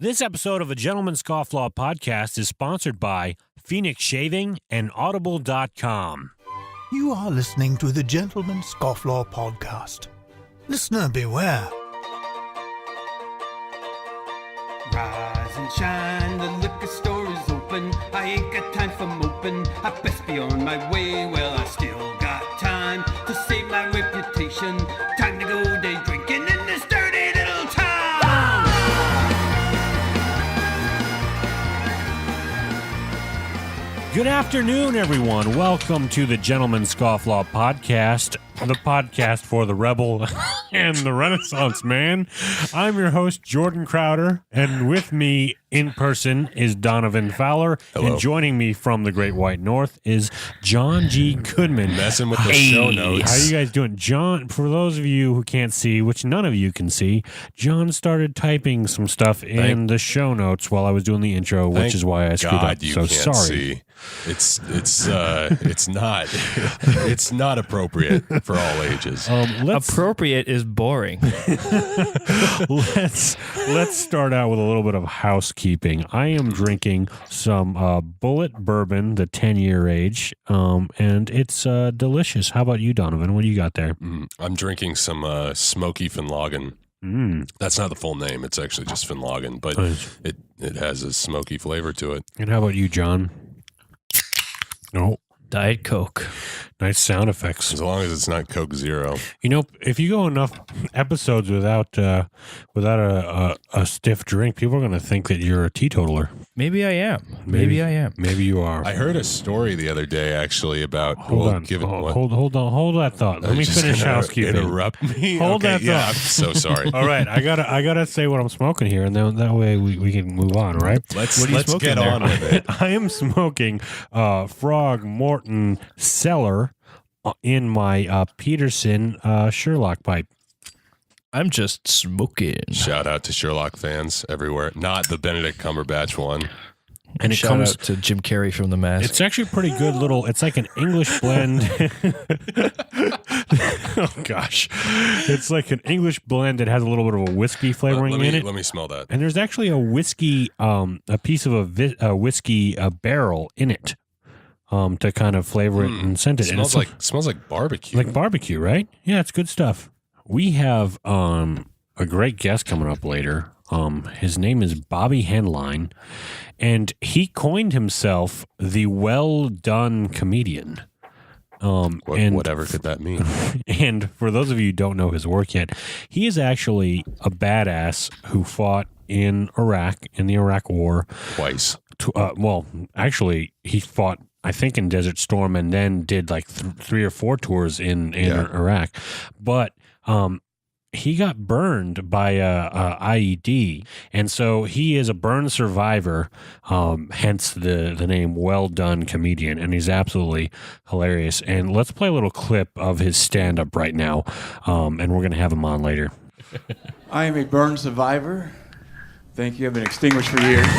This episode of a Gentleman's Scofflaw podcast is sponsored by Phoenix Shaving and Audible.com. You are listening to the Gentleman's Scofflaw podcast. Listener beware. Rise and shine, the liquor store is open. I ain't got time for moping. I best be on my way. Well, I still got time to save my reputation. Time to go day drinking in this dirty little town. Good afternoon, everyone. Welcome to the Gentleman's Scofflaw podcast, the podcast for the rebel and the Renaissance man. I'm your host, Jordan Crowder, and with me in person is Donovan Fowler. Hello. And joining me from the Great White North is John G. Goodman. Messing with the show notes. How you guys doing? John, for those of you who can't see, which none of you can see, John started typing some stuff in the show notes while I was doing the intro, which is why I screwed up. You so can't sorry. See. It's not appropriate for all ages. Appropriate is boring. Let's start out with a little bit of housekeeping. I am drinking some Bullet Bourbon, the 10-year age, and it's delicious. How about you, Donovan? What do you got there? I'm drinking some Smoky Finlagen. That's not the full name. It's actually just Finlagen, but it has a smoky flavor to it. And how about you, John? Oh, Diet Coke. nice sound effects. As long as it's not Coke Zero. You know, if you go enough episodes without a stiff drink, people are going to think that you're a teetotaler. Maybe I am. Maybe I am. Maybe you are. I heard a story the other day actually about. Hold on that thought. Let me finish housekeeping. Interrupt me. Hold that yeah, thought. I'm so sorry. All right, I gotta say what I'm smoking here, and then that way we can move on. All right. Let's What are you smoking get there? on with it. I am smoking Frog Morton Cellar in my Peterson Sherlock pipe. I'm just smoking. Shout out to Sherlock fans everywhere. Not the Benedict Cumberbatch one. And it Shout comes out to Jim Carrey from The Mask. It's actually pretty good little. It's like an English blend. Oh gosh, it's like an English blend that has a little bit of a whiskey flavoring in it. Let me smell that. And there's actually a whiskey, a piece of a whiskey barrel in it, to kind of flavor it and scent it. Smells like barbecue. Like barbecue, right? Yeah, it's good stuff. We have a great guest coming up later. His name is Bobby Henline, and he coined himself the well-done comedian. Whatever could that mean? And for those of you who don't know his work yet, he is actually a badass who fought in Iraq, in the Iraq War. Twice. Actually, he fought, I think, in Desert Storm and then did like 3 or 4 tours in Iraq. But he got burned by a IED, and so he is a burn survivor, hence the name Well Done Comedian, and he's absolutely hilarious. And let's play a little clip of his stand-up right now, and we're going to have him on later. I am a burn survivor. Thank you. I've been extinguished for years. All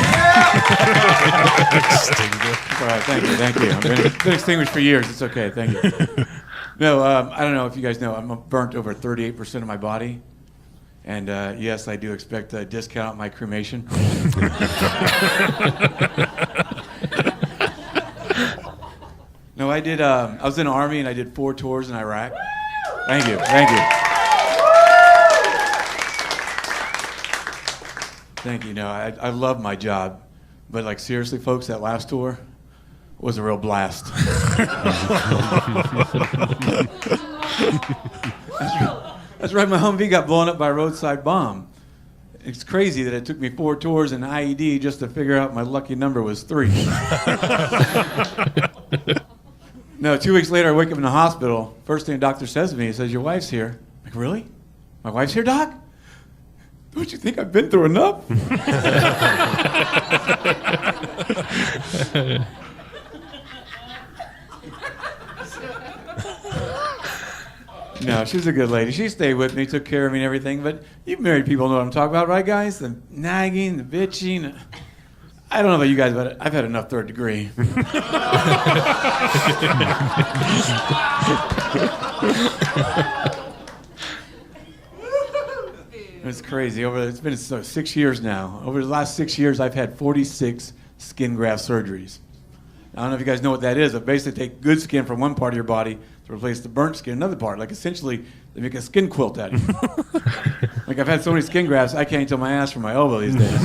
right, thank you. I've been extinguished for years. It's okay, thank you. No, I don't know if you guys know, I'm burnt over 38% of my body. And yes, I do expect a discount on my cremation. No, I did, I was in the Army and I did 4 tours in Iraq. Thank you. Thank you. No, I love my job. But like seriously, folks, that last tour was a real blast. That's right, my Humvee got blown up by a roadside bomb. It's crazy that it took me 4 tours and IED just to figure out my lucky number was 3. No, 2 weeks later, I wake up in the hospital. First thing the doctor says to me, he says, "Your wife's here." I'm like, "Really? My wife's here, Doc? Don't you think I've been through enough?" No, she's a good lady. She stayed with me, took care of me and everything. But you married people know what I'm talking about, right, guys? The nagging, the bitching. I don't know about you guys, but I've had enough third degree. It's crazy. It's been 6 years now. Over the last 6 years, I've had 46 skin graft surgeries. I don't know if you guys know what that is, but basically take good skin from one part of your body to replace the burnt skin in another part. Like essentially, they make a skin quilt out of you. Like I've had so many skin grafts, I can't tell my ass from my elbow these days.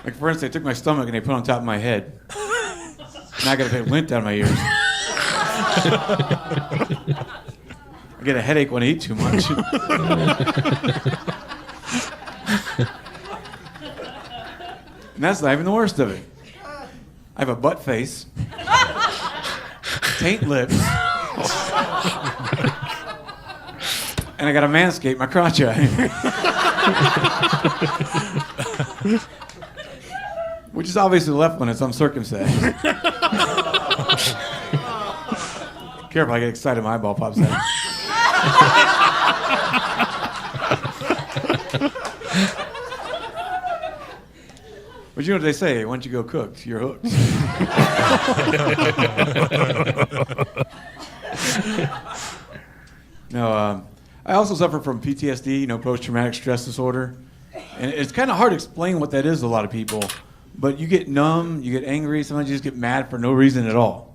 Like for instance, they took my stomach and they put it on top of my head. Now I got to pay lint down my ears. I get a headache when I eat too much. And that's not even the worst of it. I have a butt face, taint lips, and I got a manscape my crotch eye. Which is obviously the left one, it's uncircumcised. Careful, I get excited, my eyeball pops out. But you know what they say, once you go cooked, you're hooked. No, I also suffer from PTSD, post-traumatic stress disorder. And it's kind of hard to explain what that is to a lot of people. But you get numb, you get angry, sometimes you just get mad for no reason at all.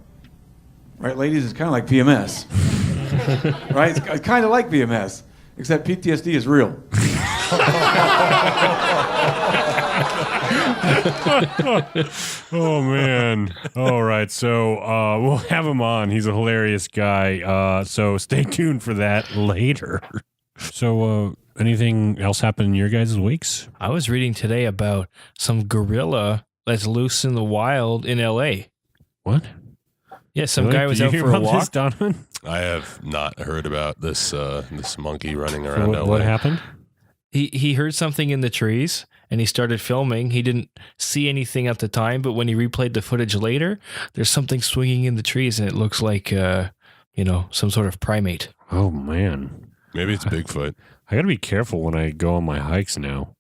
Right, ladies? It's kind of like PMS. Right? It's kind of like PMS, except PTSD is real. Oh man! All right, so we'll have him on. He's a hilarious guy. So stay tuned for that later. So, anything else happen in your guys' weeks? I was reading today about some gorilla that's loose in the wild in L.A. What? Yeah, some guy was out for a walk. Donovan? I have not heard about this this monkey running around. What happened? He heard something in the trees and he started filming. He didn't see anything at the time, but when he replayed the footage later, there's something swinging in the trees and it looks like, some sort of primate. Oh, man. Maybe it's Bigfoot. I got to be careful when I go on my hikes now.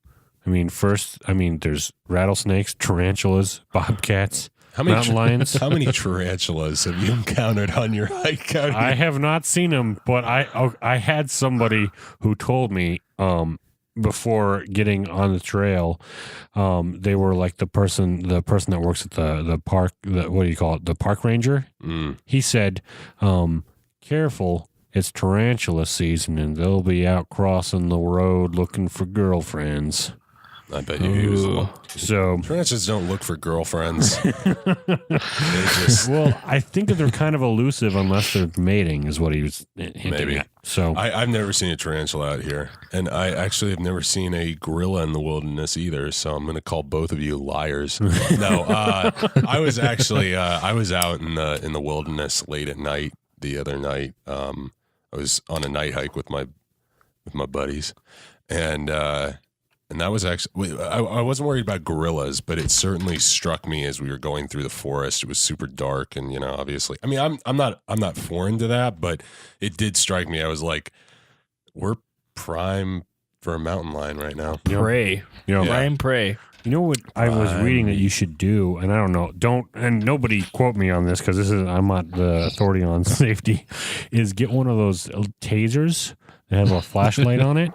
There's rattlesnakes, tarantulas, bobcats, mountain lions. How many tarantulas have you encountered on your hike out here? I have not seen them, but I had somebody who told me before getting on the trail, they were like the person that works at the park. What do you call it? The park ranger. He said, "Careful, it's tarantula season, and they'll be out crossing the road looking for girlfriends." I bet you. So tarantulas don't look for girlfriends. Well, I think that they're kind of elusive unless they're mating, is what he was hinting at. So I've never seen a tarantula out here, and I actually have never seen a gorilla in the wilderness either. So I'm going to call both of you liars. No, I was actually I was out in the wilderness late at night the other night. I was on a night hike with my buddies, and that was actually, I wasn't worried about gorillas, but it certainly struck me as we were going through the forest. It was super dark, and obviously, I mean, I'm not foreign to that, but it did strike me. I was like, we're prime for a mountain lion right now. Prey, prime prey. You know what I was reading that you should do, and I don't know, and nobody quote me on this because I'm not the authority on safety, is get one of those tasers. It has a flashlight on it,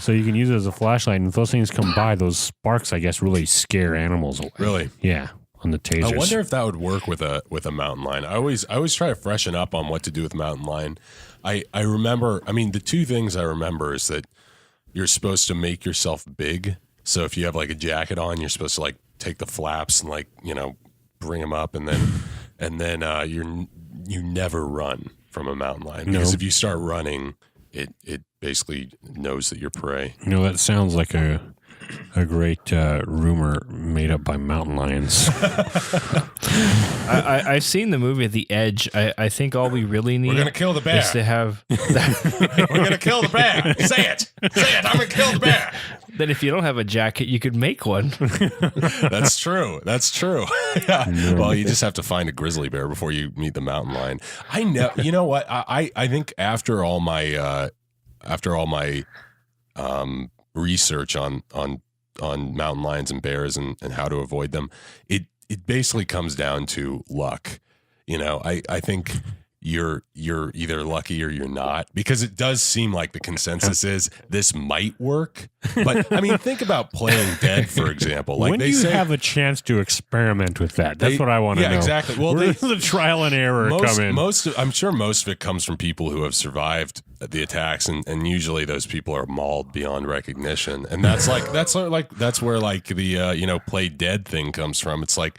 so you can use it as a flashlight. And if those things come by, those sparks, I guess, really scare animals away. Really? Yeah, on the tasers. I wonder if that would work with a mountain lion. I always try to freshen up on what to do with mountain lion. I remember. I mean, the two things I remember is that you're supposed to make yourself big. So if you have like a jacket on, you're supposed to like take the flaps and bring them up, and then you never run from a mountain lion because if you start running, it basically knows that you're prey. That sounds like a great rumor made up by mountain lions. I've seen the movie The Edge. I think all we really need We're going to kill the bear. Is to have We're going to kill the bear. Say it. I'm going to kill the bear. Then if you don't have a jacket, you could make one. That's true. Yeah. Well, you just have to find a grizzly bear before you meet the mountain lion. I know. You know what? I think after all my research on mountain lions and bears and how to avoid them, it basically comes down to luck. I think you're either lucky or you're not, because it does seem like the consensus is this might work. But I mean, think about playing dead, for example. Like when do you have a chance to experiment with that? That's what I want to know. Yeah, exactly. Well, where does the trial and error come in? I'm sure most of it comes from people who have survived the attacks, and usually those people are mauled beyond recognition. And that's where the play dead thing comes from. It's like,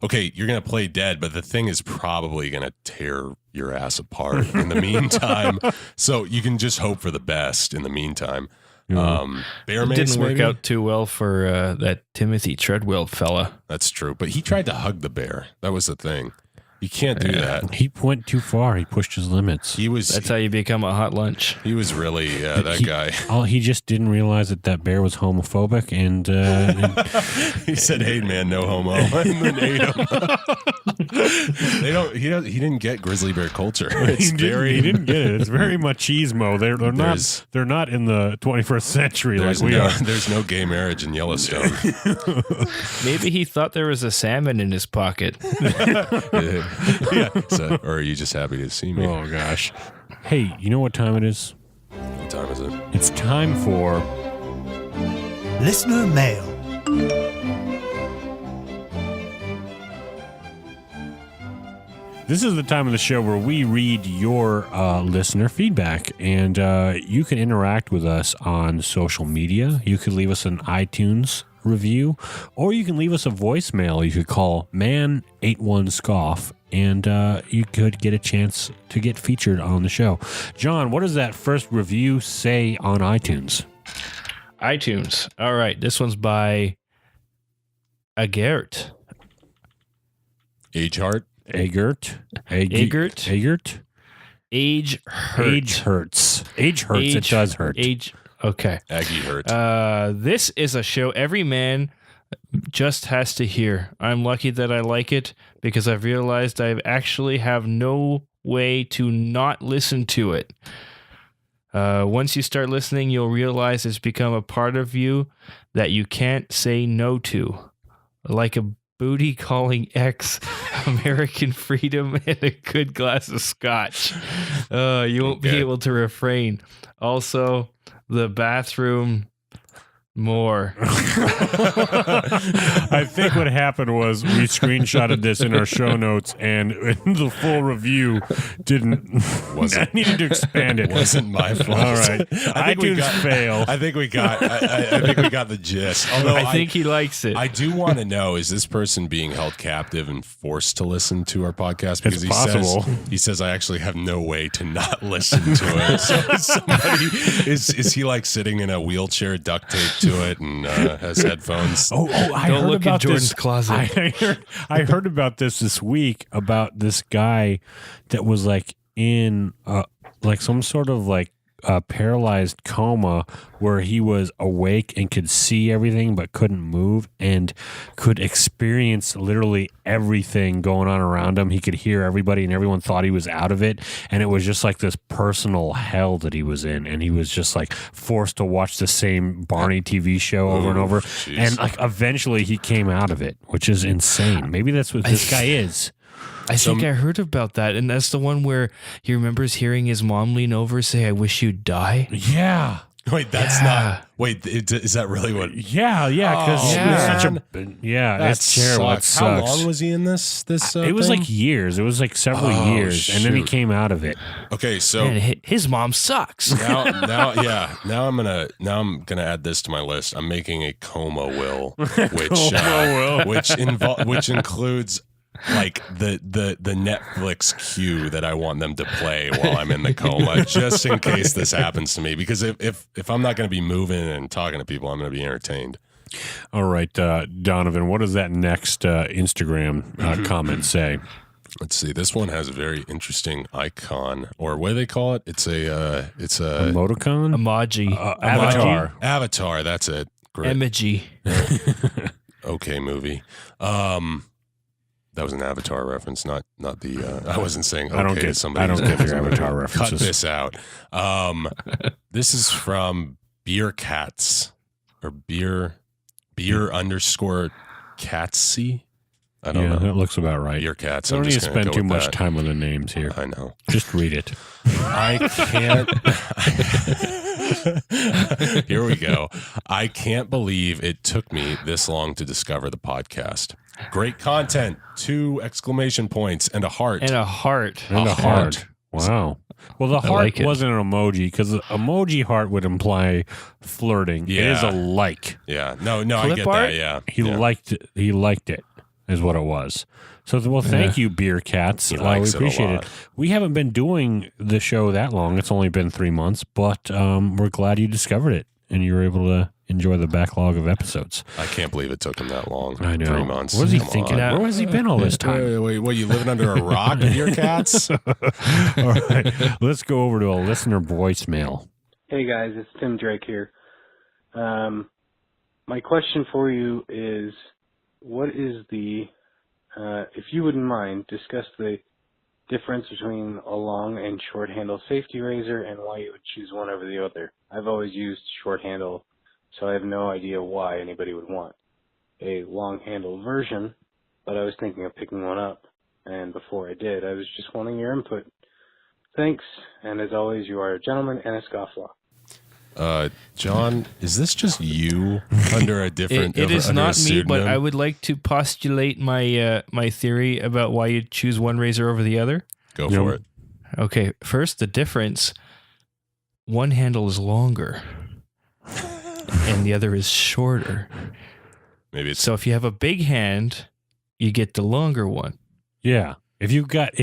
okay, you're going to play dead, but the thing is probably going to tear your ass apart in the meantime. So you can just hope for the best in the meantime. Bear it didn't work out too well for that Timothy Treadwell fella. That's true, but he tried to hug the bear. That was the thing. You can't do that. He went too far. He pushed his limits. That's how you become a hot lunch. He was really that guy. He just didn't realize that bear was homophobic, and he said, "Hey, man, no homo," and then ate him. He didn't get grizzly bear culture. He didn't get it. It's very machismo. They're not in the 21st century like we are. There's no gay marriage in Yellowstone. Maybe he thought there was a salmon in his pocket. Yeah. So, or are you just happy to see me? Oh gosh. Hey, you know what time it is? What time is it? It's time for Listener Mail. This is the time of the show where we read your listener feedback, and you can interact with us on social media. You could leave us an iTunes review, or you can leave us a voicemail. You could call Man81Scoff, and you could get a chance to get featured on the show. John, what does that first review say on iTunes? iTunes. All right, this one's by Agert. Agert. Age hurts. Age hurts. It does hurt. Okay. Aggie hurt. This is a show every man just has to hear. I'm lucky that I like it because I've realized I actually have no way to not listen to it. Once you start listening, you'll realize it's become a part of you that you can't say no to. Like a booty calling X, American freedom, and a good glass of scotch. You won't be able to refrain. Also, the bathroom more. I think what happened was we screenshotted this in our show notes, and the full review I needed to expand it. Wasn't my fault. All right, iTunes fail. I think we got the gist. Although I think he likes it. I do want to know: is this person being held captive and forced to listen to our podcast? Because it's possible. He says I actually have no way to not listen to it. So is he like sitting in a wheelchair, duct taped to it, and has headphones? I Don't heard look about in Jordan's this. closet. I heard about this week about this guy that was like in like some sort of like paralyzed coma where he was awake and could see everything but couldn't move and could experience literally everything going on around him. He could hear everybody and everyone thought he was out of it, and it was just like this personal hell that he was in, and he was just like forced to watch the same Barney TV show over and over. Geez. And like eventually he came out of it, which is insane. Maybe that's what this guy is. I think I heard about that, and that's the one where he remembers hearing his mom lean over say, "I wish you'd die." Yeah. Wait, that's not. Wait, is that really what? Yeah, because Oh, it was such man. it's terrible. It sucks. How sucks. long was he in this? It was thing? like years. It was like several years, and then he shoot. came out of it. Okay, so Man, his mom sucks. now I'm gonna add this to my list. I'm making a coma will, which includes like the Netflix queue that I want them to play while I'm in the coma, just in case this happens to me. Because if I'm not going to be moving and talking to people, I'm going to be entertained. All right, Donovan, what does that next Instagram comment say? Let's see. This one has a very interesting icon, or what do they call it? It's a Emoticon? Emoji. Avatar. Avatar. That's it. Great. Emoji. Okay, movie. That was an Avatar reference, not the. I wasn't saying. Okay, I don't get somebody. your Avatar references. Cut this out. This is from Beer Cats or beer _Catsy. I don't know. That looks about right. Your cats. Don't I'm need to just gonna spend go too with much that. time on the names here. I know. Just read it. I can't. Here we go. I can't believe it took me this long to discover the podcast. Great content. 2 exclamation points and a heart. And a heart. And a A heart. heart. Wow. Well, the I heart like it. wasn't an emoji because emoji heart would imply flirting. It is a Yeah. like. Yeah. No, I Clip get art? that. Yeah. He yeah. liked it. He liked it, is what it was. So, well, thank you, Beer Cats. He We likes it a appreciate it. lot. We haven't been doing the show that long. It's only been 3 months, but we're glad you discovered it and you were able to enjoy the backlog of episodes. I can't believe it took him that long. I know. 3 months. What is he Come thinking? on. Where has he been all this time? Wait, what, you living under a rock with your cats? All right, let's go over to a listener voicemail. Hey guys, it's Tim Drake here. My question for you is, what is the, if you wouldn't mind, discuss the difference between a long and short handle safety razor and why you would choose one over the other. I've always used short handle, so I have no idea why anybody would want a long handle version, but I was thinking of picking one up, and before I did, I was just wanting your input. Thanks, and as always, you are a gentleman and a scofflaw. John, is this just you under a different? It is under a not me, but pseudonym? I would like to postulate my my theory about why you choose one razor over the other. Go for it. Okay, first the difference. One handle is longer, and the other is shorter. Maybe it's So if you have a big hand, you get the longer one. Yeah, if you've got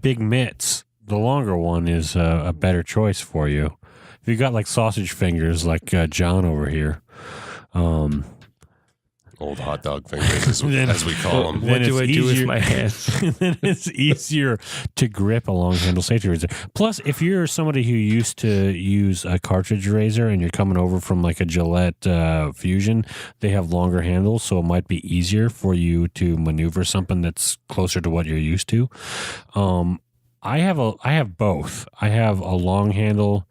big mitts, the longer one is a better choice for you. If you've got like sausage fingers, like John over here, old hot dog fingers, as we call them. Then What do I it's do with easier- my hands? then it's easier to grip a long handle safety razor. Plus, if you're somebody who used to use a cartridge razor and you're coming over from like a Gillette Fusion, they have longer handles, so it might be easier for you to maneuver something that's closer to what you're used to. I have both. I have a long handle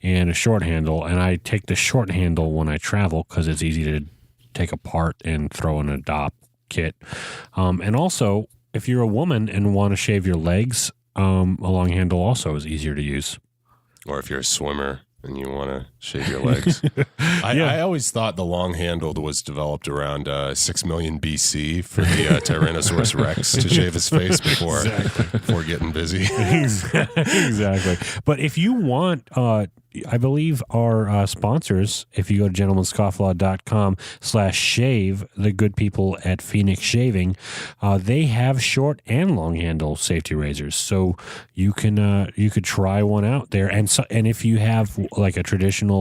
and a short handle, and I take the short handle when I travel because it's easy to take apart and throw in a DOP kit. And also, if you're a woman and want to shave your legs, a long handle also is easier to use. Or if you're a swimmer and you want to shave your legs. I always thought the long handled was developed around 6 million BC for the Tyrannosaurus Rex to shave his face before getting busy. Exactly. But if you want, I believe our sponsors, if you go to gentlemanScofflaw.com/shave, the good people at Phoenix Shaving, they have short and long handle safety razors. So you could try one out there. And if you have like a traditional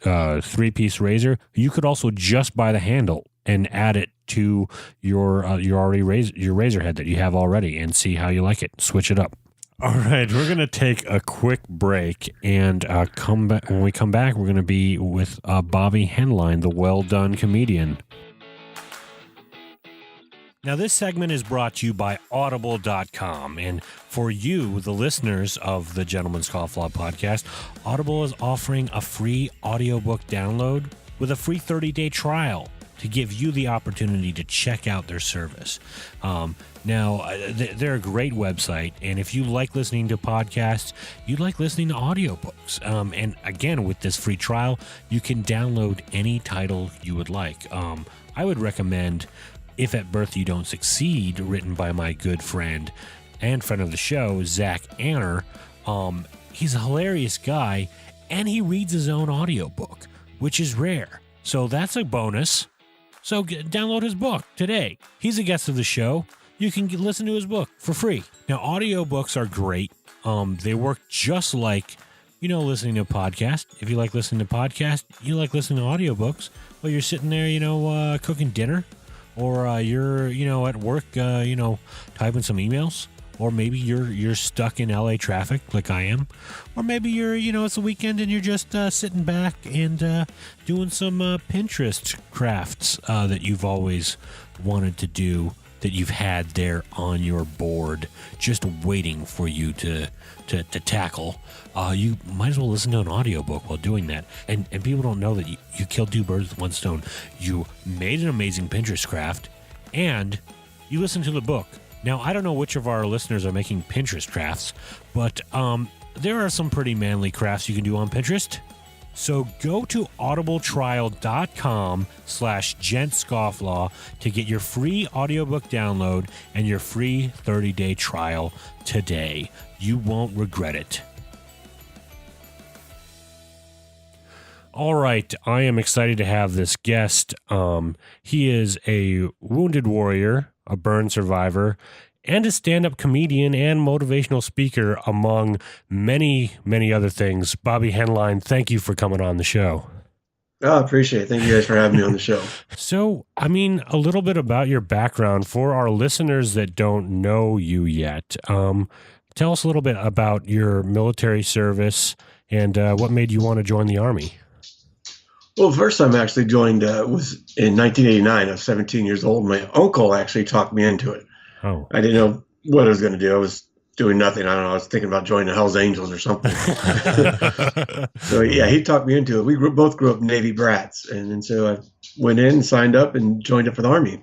3-piece razor, you could also just buy the handle and add it to your razor head that you have already and see how you like it. Switch it up. All right, we're going to take a quick break and come back. When we come back, we're going to be with Bobby Henline, the well-done comedian. Now, this segment is brought to you by Audible.com. And for you, the listeners of the Gentleman's Scofflaw podcast, Audible is offering a free audiobook download with a free 30-day trial to give you the opportunity to check out their service. Now, they're a great website, and if you like listening to podcasts, you like listening to audiobooks. And again, with this free trial, you can download any title you would like. I would recommend If at Birth You Don't Succeed, written by my good friend and friend of the show, Zach Anner. He's a hilarious guy, and he reads his own audiobook, which is rare. So that's a bonus. So download his book today. He's a guest of the show. You can listen to his book for free. Now, audiobooks are great. They work just like, listening to a podcast. If you like listening to podcasts, you like listening to audiobooks. Well, you're sitting there, cooking dinner, or you're, at work, typing some emails, or maybe you're stuck in LA traffic like I am, or maybe you're, it's a weekend and you're just sitting back and doing some Pinterest crafts that you've always wanted to do, that you've had there on your board, just waiting for you to tackle. You might as well listen to an audiobook while doing that. And people don't know that you killed 2 birds with one stone. You made an amazing Pinterest craft, and you listen to the book. Now, I don't know which of our listeners are making Pinterest crafts, but there are some pretty manly crafts you can do on Pinterest. So go to audibletrial.com/gentscofflaw to get your free audiobook download and your free 30-day trial today. You won't regret it. All right, I am excited to have this guest. He is a wounded warrior, a burn survivor, and a stand-up comedian and motivational speaker, among many, many other things. Bobby Henline, thank you for coming on the show. Oh, I appreciate it. Thank you guys for having me on the show. So, I mean, a little bit about your background for our listeners that don't know you yet. Tell us a little bit about your military service and what made you want to join the Army. Well, the first time I actually joined was in 1989. I was 17 years old. My uncle actually talked me into it. Oh. I didn't know what I was going to do. I was doing nothing. I don't know. I was thinking about joining the Hells Angels or something. So, yeah, he talked me into it. We both grew up Navy brats. And so I went in, signed up, and joined up for the Army.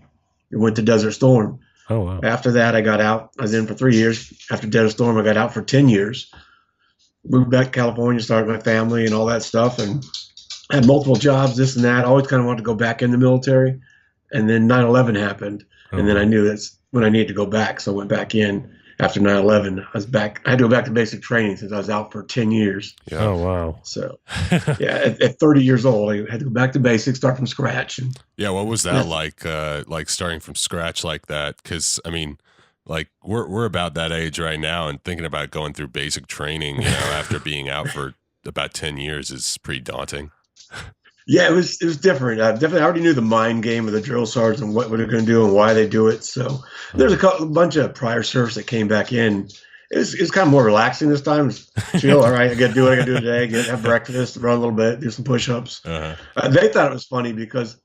We went to Desert Storm. Oh, wow. After that, I got out. I was in for 3 years. After Desert Storm, I got out for 10 years. Moved back to California, started my family and all that stuff, and had multiple jobs, this and that. Always kind of wanted to go back in the military. And then 9/11 happened. And then I knew that's when I needed to go back. So I went back in after 9/11. I was back. I had to go back to basic training since I was out for 10 years. Yeah. Oh, wow. So, yeah, at 30 years old, I had to go back to basics, start from scratch. And Yeah, what was that like starting from scratch like that? Because, I mean, like we're about that age right now, and thinking about going through basic training, you know, after being out for about 10 years is pretty daunting. yeah, it was different. Definitely, I already knew the mind game of the drill sergeants and what they're going to do and why they do it. So there's a bunch of prior service that came back in. It was kind of more relaxing this time. It's chill. All right, I got to do what I got to do today. Have breakfast, run a little bit, do some push-ups. They thought it was funny because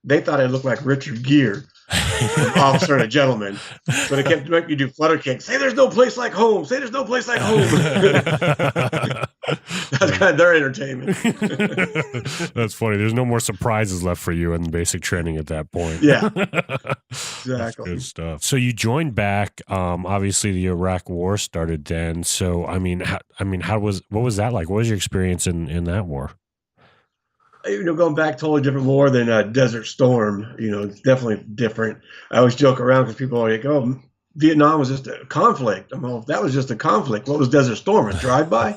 they thought I looked like Richard Gere, an officer and a gentleman. But it kept making you do flutter kicks. Say there's no place like home. Say there's no place like home. That's kind of their entertainment. That's funny. There's no more surprises left for you in basic training at that point. Yeah, That's exactly. good stuff. So you joined back. Obviously, the Iraq War started then. So what was that like? What was your experience in that war? Going back, totally different war than Desert Storm. It's definitely different. I always joke around because people are like, "Oh, Vietnam was just a conflict." I'm like, if that was just a conflict, what was Desert Storm? A drive-by?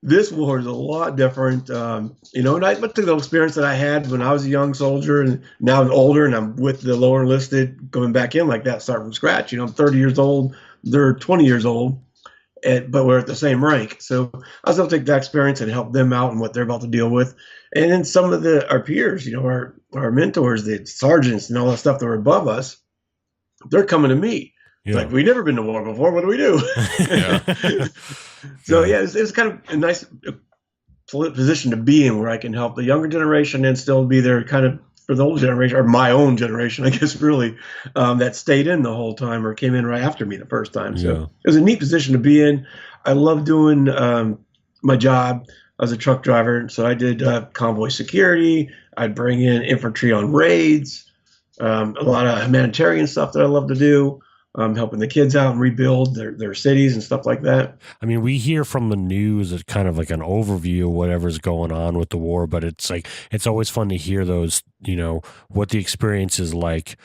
This war is a lot different. And I took the experience that I had when I was a young soldier, and now I'm older, and I'm with the lower enlisted, going back in like that, starting from scratch. I'm 30 years old. They're 20 years old. But we're at the same rank. So I was able to take that experience and help them out and what they're about to deal with. And then some of our peers, our mentors, the sergeants and all that stuff that were above us, they're coming to me. Yeah. Like, we've never been to war before. What do we do? So, it's kind of a nice position to be in where I can help the younger generation and still be there kind of for the older generation, or my own generation, I guess, really, that stayed in the whole time or came in right after me the first time. So it was a neat position to be in. I love doing my job. I was a truck driver, so I did convoy security. I'd bring in infantry on raids, a lot of humanitarian stuff that I love to do. Helping the kids out and rebuild their cities and stuff like that. I mean, we hear from the news as kind of like an overview of whatever's going on with the war, but it's always fun to hear those, what the experience is like,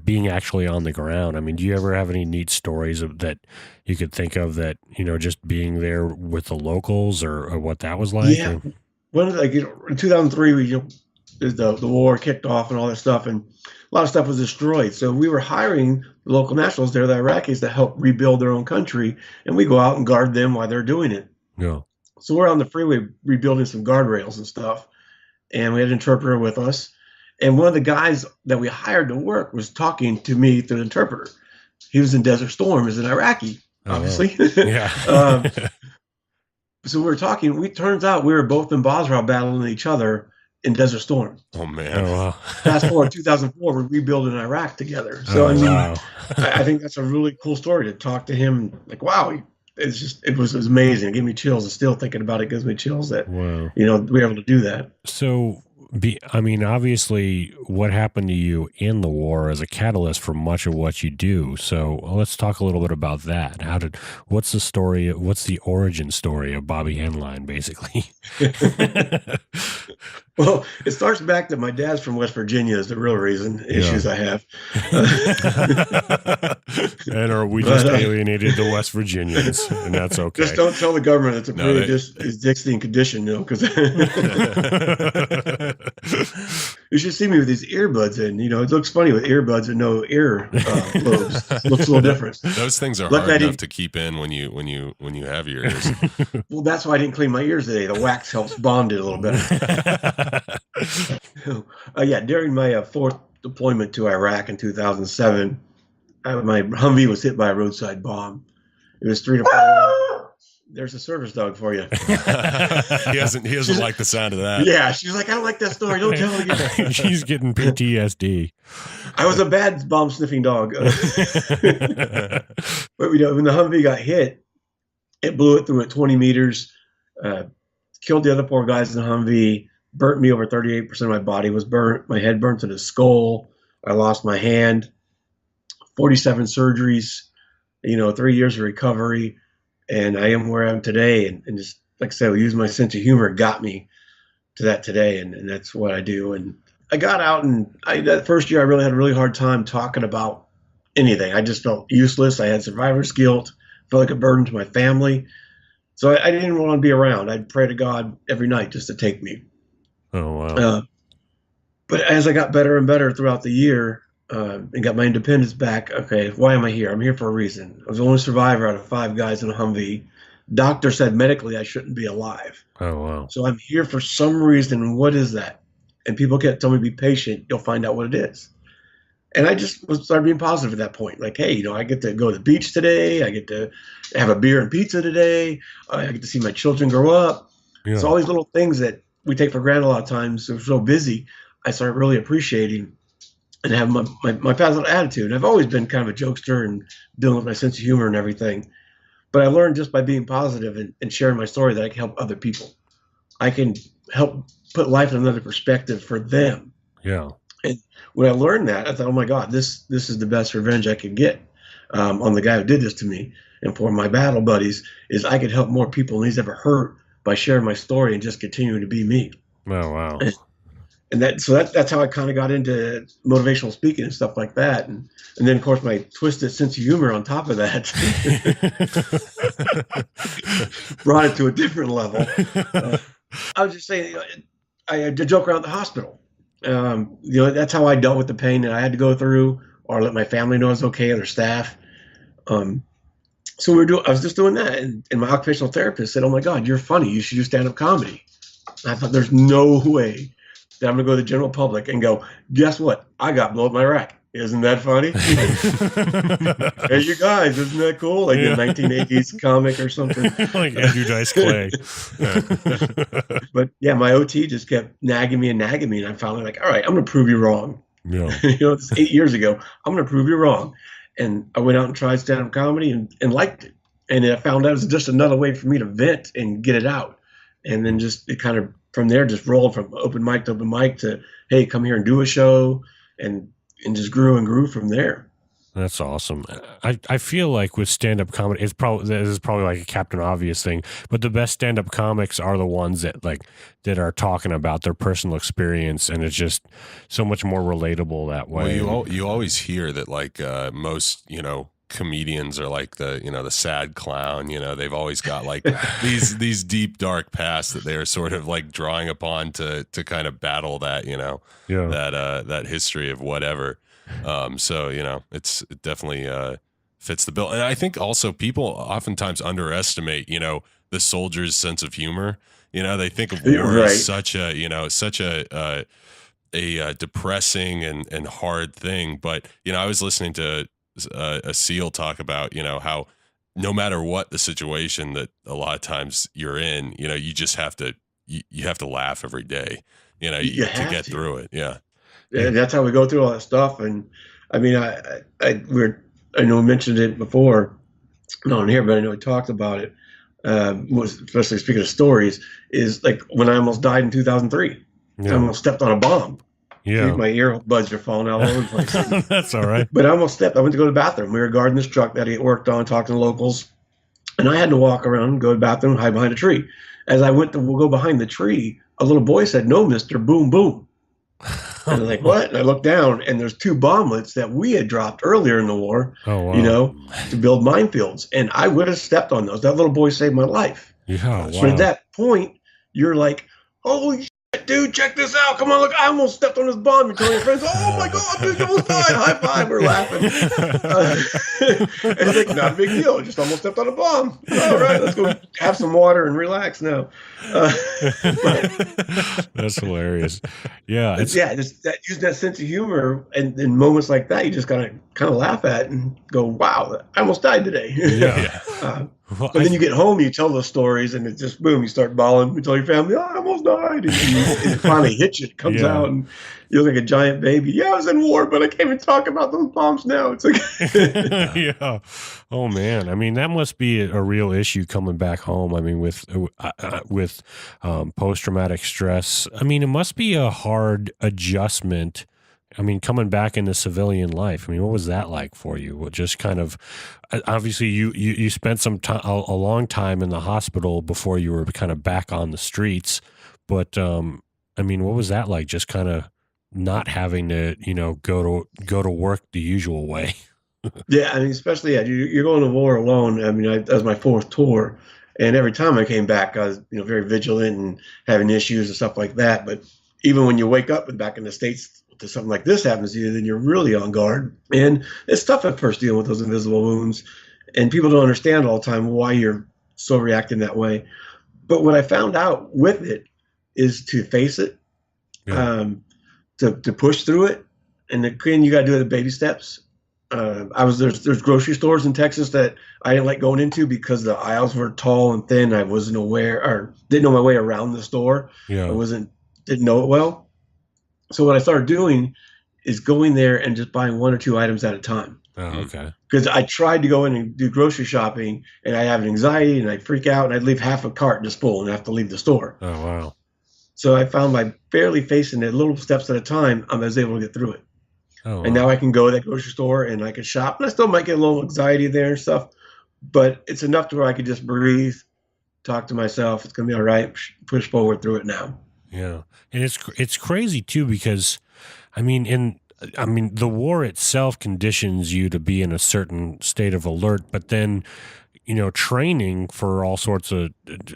being actually on the ground. I mean, do you ever have any neat stories that you could think of that, just being there with the locals or what that was like? Yeah. In 2003, the war kicked off and all that stuff, and a lot of stuff was destroyed. So we were hiring the local nationals there, the Iraqis, to help rebuild their own country, and we go out and guard them while they're doing it. Yeah. So we're on the freeway rebuilding some guardrails and stuff, and we had an interpreter with us. And one of the guys that we hired to work was talking to me through the interpreter. He was in Desert Storm as an Iraqi, obviously. Yeah. So we were talking. Turns out we were both in Basra battling each other in Desert Storm. Oh, man. Oh, wow. Fast forward 2004, we're rebuilding Iraq together. So, I think that's a really cool story to talk to him. Like, wow, it was amazing. It gave me chills. And still thinking about it gives me chills that, we were able to do that. So I mean, obviously, what happened to you in the war is a catalyst for much of what you do. So let's talk a little bit about that. What's the story? What's the origin story of Bobby Henline, basically? Well, it starts back that my dad's from West Virginia is the real reason, issues I have. And we just alienated the West Virginians, and that's okay. Just don't tell the government it's a pre-existing condition, because you should see me with these earbuds in. It looks funny with earbuds and no ear lobes. It looks a little different. Those things are hard enough to keep in when you have your ears. Well, that's why I didn't clean my ears today. The wax helps bond it a little better. During my fourth deployment to Iraq in 2007, my Humvee was hit by a roadside bomb. It was 3 to 4. There's a service dog for you. He doesn't like the sound of that. Yeah, she's like, I don't like that story. Don't tell her again. She's getting PTSD. I was a bad bomb sniffing dog. But when the Humvee got hit, it blew it through at 20 meters, killed the other 4 guys in the Humvee, burnt me over 38% of my body was burnt. My head burnt to the skull. I lost my hand, 47 surgeries, 3 years of recovery. And I am where I am today. And just like I said, we use my sense of humor got me to that today. And that's what I do. And I got out and that first year I really had a really hard time talking about anything. I just felt useless. I had survivor's guilt, felt like a burden to my family. So I didn't want to be around. I'd pray to God every night just to take me. Oh, wow. But as I got better and better throughout the year and got my independence back, okay, why am I here? I'm here for a reason. I was the only survivor out of 5 guys in a Humvee. Doctor said medically I shouldn't be alive. Oh, wow. So I'm here for some reason. What is that? And people kept telling me, be patient. You'll find out what it is. And I just started being positive at that point. Like, hey, I get to go to the beach today. I get to have a beer and pizza today. I get to see my children grow up. Yeah. So all these little things that we take for granted a lot of times. We're so busy. I started really appreciating and have my positive attitude. And I've always been kind of a jokester and dealing with my sense of humor and everything. But I learned just by being positive and sharing my story that I can help other people. I can help put life in another perspective for them. Yeah. And when I learned that, I thought, oh my God, this is the best revenge I could get on the guy who did this to me. And for my battle buddies is I could help more people than he's ever hurt by sharing my story and just continuing to be me. Oh, wow. And that's how I kind of got into motivational speaking and stuff like that. And then, of course, my twisted sense of humor on top of that brought it to a different level. I was just saying, I had to joke around the hospital. That's how I dealt with the pain that I had to go through, or let my family know it's okay, or their staff. So I was just doing that, and my occupational therapist said, "Oh my God, you're funny. You should do stand-up comedy." And I thought, there's no way that I'm gonna go to the general public and go, "Guess what? I got blown up in Iraq. Isn't that funny?" Hey, you guys, isn't that cool? Like a 1980s comic or something. Like Andrew Dice Clay. But yeah, my OT just kept nagging me, and I'm finally like, all right, I'm gonna prove you wrong. Yeah. It's 8 years ago. I'm gonna prove you wrong. And I went out and tried stand-up comedy and liked it. And I found out it was just another way for me to vent and get it out. And then it kind of from there just rolled from open mic to, hey, come here and do a show, and just grew from there. That's awesome. I feel like with stand-up comedy, this is probably like a Captain Obvious thing, but the best stand-up comics are the ones that are talking about their personal experience, and it's just so much more relatable that way. Well, you always hear that most comedians are like the sad clown. They've always got like these deep dark pasts that they are sort of like drawing upon to kind of battle that that history of whatever. So it definitely fits the bill. And I think also people oftentimes underestimate the soldier's sense of humor. They think of war as such a depressing and hard thing. But I was listening to a SEAL talk about how no matter what the situation that a lot of times you're in, you just have to you have to laugh every day, to get through it. Yeah. And that's how we go through all that stuff. And I mean, I know we mentioned it before, not on here, but I know we talked about it. Especially speaking of stories, is like when I almost died in 2003. I almost stepped on a bomb. Yeah. My earbuds are falling out all over the place. That's all right. But I almost stepped. I went to go to the bathroom. We were guarding this truck that he worked on, talking to locals. And I had to walk around, go to the bathroom, hide behind a tree. As I went to go behind the tree, a little boy said, "No, mister, boom, boom." And I'm like, what? And I looked down, and there's 2 bomblets that we had dropped earlier in the war, to build minefields. And I would have stepped on those. That little boy saved my life. Yeah, So at that point, you're like, holy shit, dude, check this out. Come on, look, I almost stepped on this bomb. You're telling your friends, oh my God, dude, you almost died. High five. We're laughing. And it's like, not a big deal. Just almost stepped on a bomb. All right, let's go have some water and relax now. That's hilarious. Yeah. Just using that sense of humor, and in moments like that, you just gotta kind of laugh at and go, wow, I almost died today. But then you get home, you tell those stories, and it just, boom, you start bawling. You tell your family, oh, I almost died. And it finally hits you. It comes out, and you look like a giant baby. Yeah, I was in war, but I can't even talk about those bombs now. It's like, yeah. Oh, man. I mean, that must be a real issue coming back home. I mean, with post-traumatic stress. I mean, it must be a hard adjustment. I mean, coming back into civilian life. I mean, what was that like for you? Well, just kind of, obviously, you spent some time, a long time in the hospital before you were kind of back on the streets. But I mean, what was that like? Just kind of not having to, go to work the usual way. Yeah, I mean, especially you're going to war alone. I mean, that was my 4th tour, and every time I came back, I was very vigilant and having issues and stuff like that. But even when you wake up and back in the States, to something like this happens to you, then you're really on guard. And it's tough at first dealing with those invisible wounds. And people don't understand all the time why you're so reacting that way. But what I found out with it is to face it, to push through it. And again, you got to do it in baby steps. There's grocery stores in Texas that I didn't like going into because the aisles were tall and thin. I wasn't aware, or didn't know my way around the store. Yeah. Didn't know it well. So what I started doing is going there and just buying 1 or 2 items at a time. Oh, okay. Because I tried to go in and do grocery shopping, and I have anxiety, and I'd freak out, and I'd leave half a cart just full and have to leave the store. Oh, wow. So I found by barely facing it little steps at a time, I was able to get through it. Oh, and now I can go to that grocery store, and I can shop. And I still might get a little anxiety there and stuff, but it's enough to where I could just breathe, talk to myself. It's going to be all right. Push forward through it now. Yeah. And it's crazy too, because I mean, the war itself conditions you to be in a certain state of alert, but then, training for all sorts of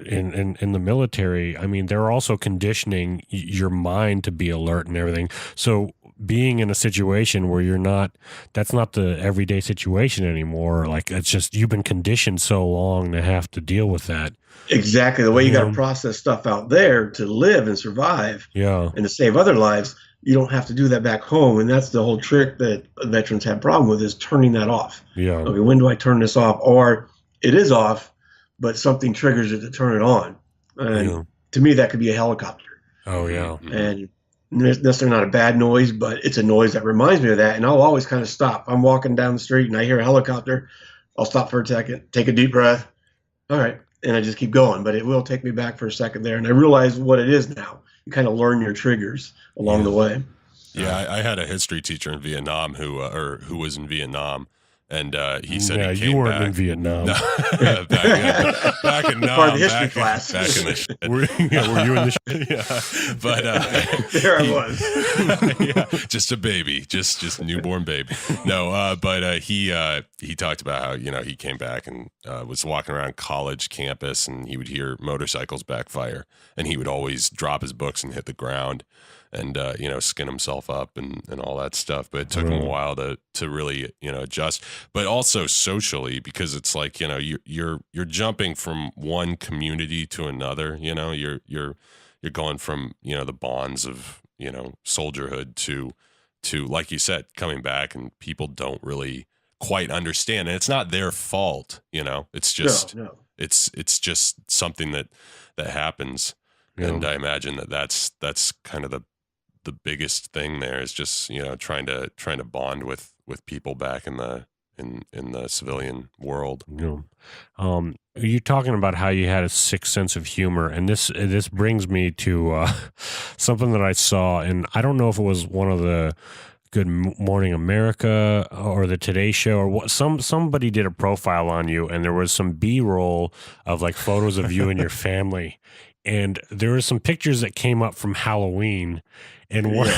in the military, I mean, they're also conditioning your mind to be alert and everything. So being in a situation where that's not the everyday situation anymore. Like, it's just, you've been conditioned so long to have to deal with that. Exactly. The way you got to process stuff out there to live and survive and to save other lives, you don't have to do that back home. And that's the whole trick that veterans have a problem with, is turning that off. Yeah. Okay, when do I turn this off? Or it is off, but something triggers it to turn it on. And to me, that could be a helicopter. Oh, yeah. And it's necessarily not a bad noise, but it's a noise that reminds me of that. And I'll always kind of stop. I'm walking down the street and I hear a helicopter. I'll stop for a second, take a deep breath. All right. And I just keep going, but it will take me back for a second there. And I realize what it is now. You kind of learn your triggers along the way. Yeah, I had a history teacher in Vietnam who was in Vietnam, and he said he came you weren't back. in Vietnam. No, back in Part of the history class. Back in the shit. Were you in the Yeah, but there I was. just a baby, just newborn baby. No, but he talked about how he came back and was walking around college campus, and he would hear motorcycles backfire, and he would always drop his books and hit the ground, and skin himself up and all that stuff. But it took him a while to really adjust. But also socially, because it's like you're jumping from one community to another. You're going from the bonds of soldierhood to like you said, coming back, and people don't really quite understand, and it's not their fault. It's just it's just something that happens. Yeah. And I imagine that's kind of the biggest thing there is just trying to bond with people back in the civilian world. you're talking about how you had a sick sense of humor, and this brings me to something that I saw, and I don't know if it was one of the Good Morning America or the Today Show or what. Somebody did a profile on you, and there was some B-roll of like photos of you and your family, and there were some pictures that came up from Halloween. And one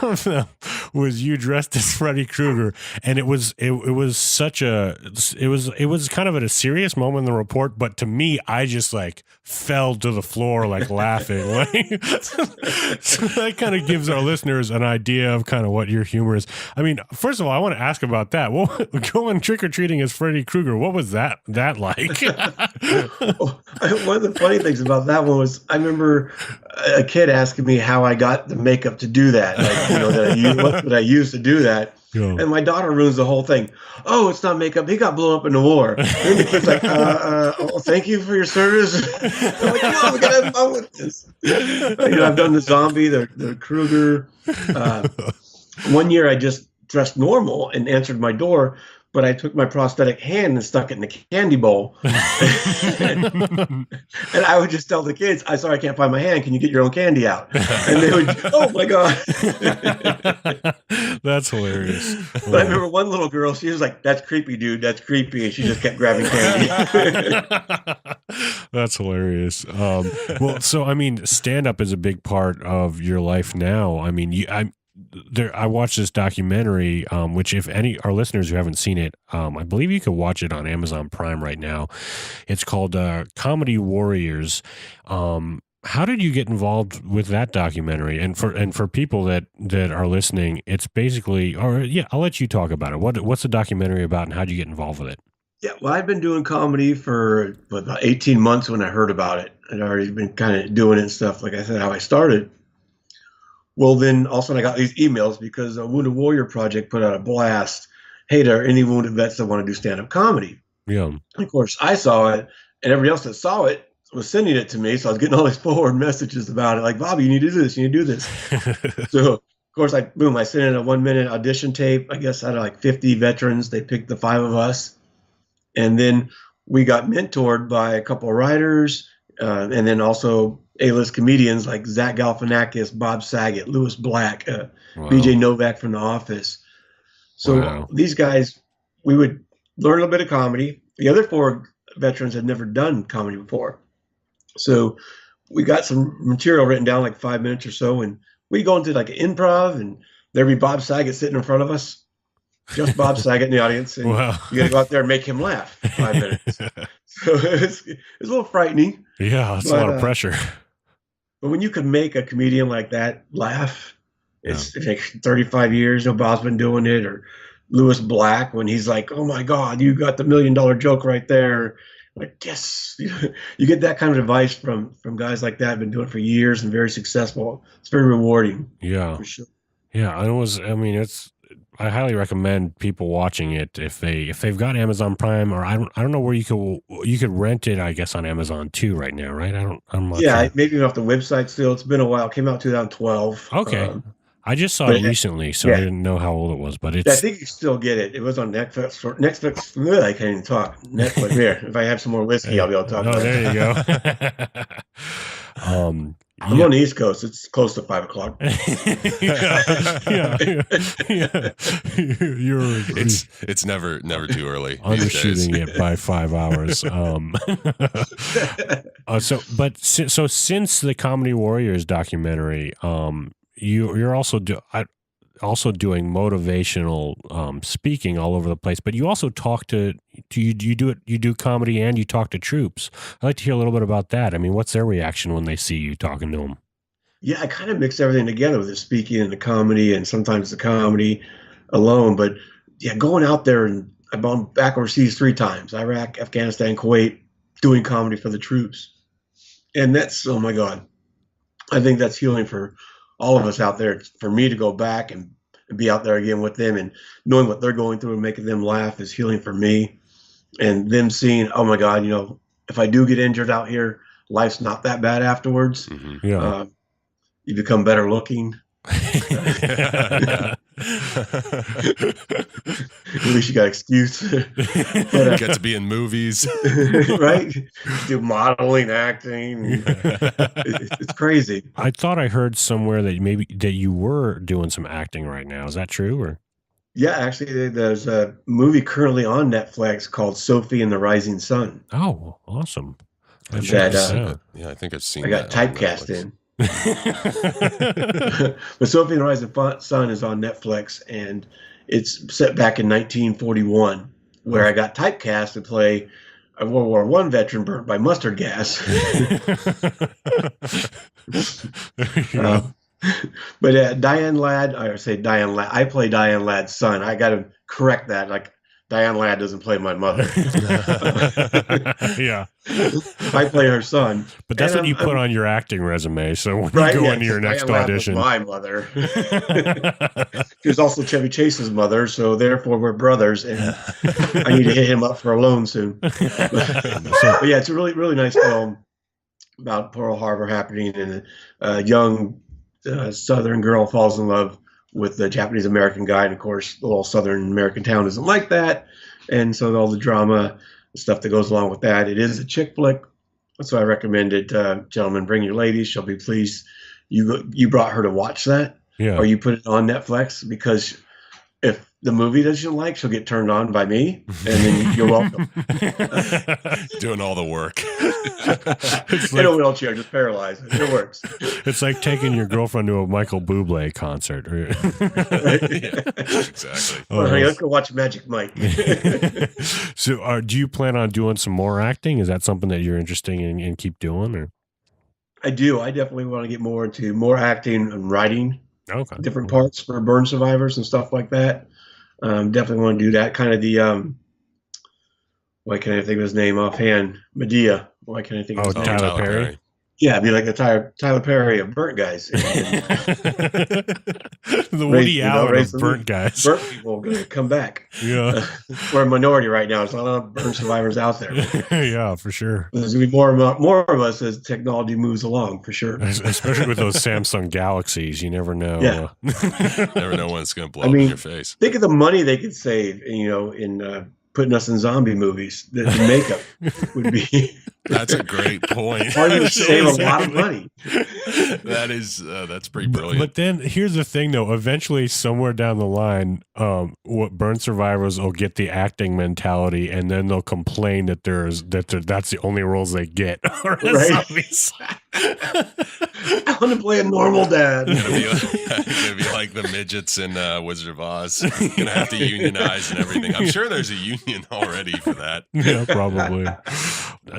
of them was you dressed as Freddy Krueger, and it was such a it was kind of at a serious moment in the report, but to me, I just like fell to the floor like laughing. Like, so that kind of gives our listeners an idea of kind of what your humor is. I mean, first of all, I want to ask about that. What, going trick or treating as Freddy Krueger, what was that like? One of the funny things about that one was I remember a kid asking me how I got the makeup to do that, like, you know, what I used to do that. Yeah. And my daughter ruins the whole thing. Oh, it's not makeup. He got blown up in the war. And the kid's like, thank you for your service. I'm like, no, we gotta have fun with this. You know, I've done the zombie, the Krueger. 1 year I just dressed normal and answered my door, but I took my prosthetic hand and stuck it in the candy bowl. And I would just tell the kids, I'm sorry, I can't find my hand. Can you get your own candy out? And they would, oh my God. That's hilarious. But I remember one little girl, she was like, that's creepy, dude. That's creepy. And she just kept grabbing candy. That's hilarious. Well, so, I mean, stand-up is a big part of your life now. I mean, I watched this documentary, which if any our listeners who haven't seen it, I believe you can watch it on Amazon Prime right now. It's called Comedy Warriors. How did you get involved with that documentary? And for people that are listening, it's basically, I'll let you talk about it. What's the documentary about, and how did you get involved with it? Yeah, well, I've been doing comedy for about 18 months when I heard about it. I'd already been kind of doing it and stuff. Like I said, how I started. Well, then all of a sudden I got these emails because a Wounded Warrior Project put out a blast. Hey, there are any wounded vets that want to do stand-up comedy. Yeah. And of course, I saw it, and everybody else that saw it was sending it to me. So I was getting all these forward messages about it, like, Bobby, you need to do this, you need to do this. So, of course, I sent in a 1-minute audition tape. I guess out of like 50 veterans, they picked the 5 of us. And then we got mentored by a couple of writers, and then also A-list comedians like Zach Galifianakis, Bob Saget, Louis Black, BJ Novak from The Office. So these guys, we would learn a little bit of comedy. The other 4 veterans had never done comedy before. So we got some material written down, like 5 minutes or so, and we go into like an improv, and there'd be Bob Saget sitting in front of us, just Bob Saget in the audience, and you got to go out there and make him laugh for 5 minutes. So it's a little frightening. Yeah, it's a lot of pressure. But when you can make a comedian like that laugh, it's like 35 years. Bob's been doing it, or Louis Black when he's like, "Oh my God, you got the $1 million joke right there." Like, yes, you get that kind of advice from guys like that. Have been doing it for years and very successful. It's very rewarding. Yeah, for sure. Yeah, I highly recommend people watching it if they've got Amazon Prime, or I don't know where you could rent it. I guess on Amazon too right now, right? I'm not sure. Maybe off the website still. It's been a while. It came out 2012. Okay, I just saw it recently, so I didn't know how old it was. But I think you still get it. It was on Netflix. I can't even talk. Netflix. Here, if I have some more whiskey, I'll be able to talk. Oh, there you go. I'm on the East Coast. It's close to 5 o'clock. It's never too early. Undershooting it by 5 hours. So since the Comedy Warriors documentary, you're also doing motivational speaking all over the place, but you also talk to you do comedy and you talk to troops. I'd like to hear a little bit about that. I mean, what's their reaction when they see you talking to them? Yeah, I kind of mix everything together with the speaking and the comedy, and sometimes the comedy alone. But yeah, going out there, and I've gone back overseas 3 times: Iraq, Afghanistan, Kuwait, doing comedy for the troops. And that's, oh my God, I think that's healing for all of us out there. For me to go back and be out there again with them, and knowing what they're going through and making them laugh is healing for me. And them seeing, oh my God, if I do get injured out here, life's not that bad afterwards. Mm-hmm. Yeah. You become better looking. At least you got excuse. But, Get to be in movies. right? Do modeling, acting. It's crazy. I thought I heard somewhere that maybe that you were doing some acting right now. Is that true? Or Yeah, actually, there's a movie currently on Netflix called Sophie and the Rising Sun. oh, awesome! I should That, check this out. Yeah, I think I've seen I got that on typecast Netflix. in. But Sophie and the Rising Sun is on Netflix, and it's set back in 1941, where I got typecast to play a World War I veteran burnt by mustard gas. But Diane Ladd, I play Diane Ladd's son. I got to correct that. Like, Diane Ladd doesn't play my mother. Yeah, I play her son. but that's And what you put on your acting resume. So when you go into your next Diane Ladd audition, was my mother. She was also Chevy Chase's mother, so therefore we're brothers, and I need to hit him up for a loan soon. But yeah, it's a really, really nice film about Pearl Harbor happening, and a young Southern girl falls in love with the Japanese American guy, and of course, the little Southern American town isn't like that, and so all the drama, the stuff that goes along with that. It is a chick flick, so I recommend it. Gentlemen, bring your ladies; she'll be pleased. You brought her to watch that, yeah, or you put it on Netflix, because if the movie doesn't like, she'll get turned on by me, and then you're welcome. Doing all the work. In a wheelchair, just paralyzed. It works. It's like taking your girlfriend to a Michael Bublé concert. Exactly. Well, honey, let's go watch Magic Mike. So, do you plan on doing some more acting? Is that something that you're interested in and keep doing? Or I do. I definitely want to get more into more acting and writing okay, different parts for burn survivors and stuff like that. Definitely want to do that. Kind of the why can't I think of his name offhand? Medea. Why can't I think of his name? Tyler Perry. Yeah, it'd be like the Tyler Perry of burnt guys. The Woody Allen of burnt guys. Burnt people are going to come back. Yeah, We're a minority right now. There's not a lot of burn survivors out there. yeah, for sure. There's going to be more of us as technology moves along, for sure. Especially with those Samsung Galaxies, you never know. Yeah. Never know when it's going to blow up in your face. Think of the money they could save, in putting us in zombie movies. The makeup would be. That's a great point. Probably would save a lot of money. That's pretty brilliant. But then here's the thing, though. Eventually, somewhere down the line, what burn survivors will get the acting mentality, and then they'll complain that that's the only roles they get. Right? I want to play a normal dad. It's gonna be like the midgets in Wizard of Oz. Gonna have to unionize and everything. I'm sure there's a union already for that. Yeah, probably.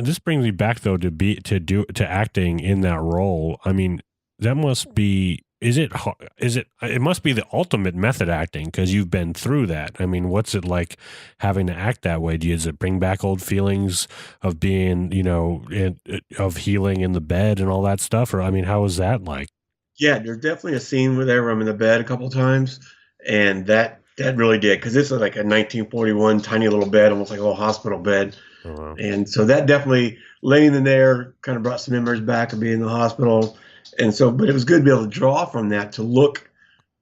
This brings me back though to acting in that role. I mean, that must be. It must be the ultimate method acting because you've been through that. I mean, what's it like having to act that way? Does it bring back old feelings of being, of healing in the bed and all that stuff? Or, I mean, how is that like? Yeah, there's definitely a scene where I'm in the bed a couple of times, and that really did, because this is like a 1941 tiny little bed, almost like a little hospital bed. Oh, wow. And so that definitely, laying in there kind of brought some memories back of being in the hospital. And so, but it was good to be able to draw from that to look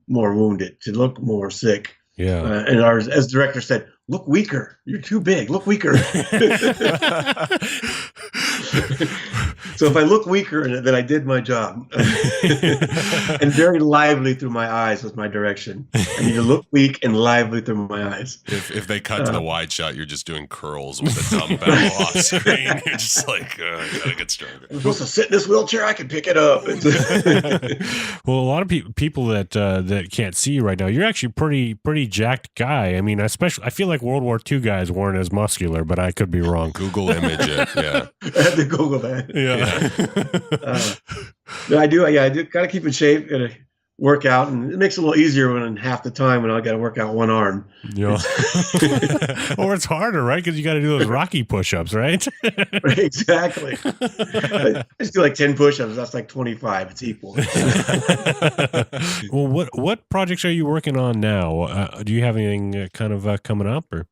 more wounded, to look more sick. Yeah. And as the director said, look weaker. You're too big. Look weaker. So if I look weaker, then I did my job. And very lively through my eyes was my direction. I need to look weak and lively through my eyes. If they cut to the wide shot, you're just doing curls with a dumbbell off screen. You're just like, I gotta get stronger. I'm supposed to sit in this wheelchair. I can pick it up. Well, a lot of people that can't see you right now, you're actually pretty jacked guy. I mean, I feel like World War II guys weren't as muscular, but I could be wrong. Google image it. Yeah. I had to Google that. Yeah. No, I do. Yeah, I do. Got to keep in shape. Got to work out, and it makes it a little easier when half the time when I got to work out one arm. Yeah. Or it's harder, right? Because you got to do those Rocky push-ups, right? Exactly. I just do like 10 push-ups. That's like 25. It's equal. Well, what projects are you working on now? Do you have anything kind of coming up, or?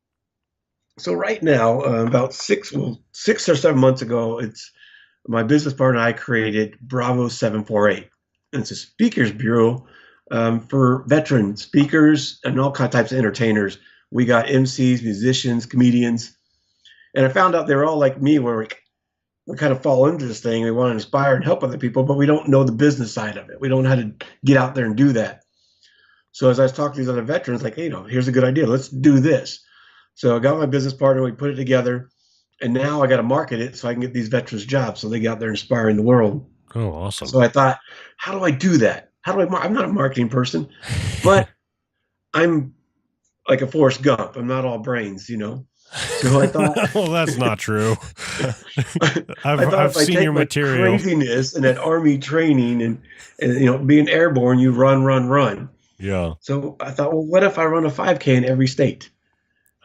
So right now, about 6 or 7 months ago, it's my business partner and I created Bravo 748. And it's a speakers bureau for veteran speakers and all types of entertainers. We got MCs, musicians, comedians. And I found out they were all like me, where we kind of fall into this thing. We want to inspire and help other people, but we don't know the business side of it. We don't know how to get out there and do that. So as I was talking to these other veterans, like, hey, here's a good idea. Let's do this. So I got my business partner, we put it together, and now I got to market it so I can get these veterans jobs so they get out there inspiring the world. Oh, awesome. So I thought, how do I do that? I'm not a marketing person, but I'm like a Forrest Gump. I'm not all brains, So I thought, well, that's not true. I've I seen take your my material. craziness and that Army training and being airborne, you run. Yeah. So I thought, well, what if I run a 5K in every state?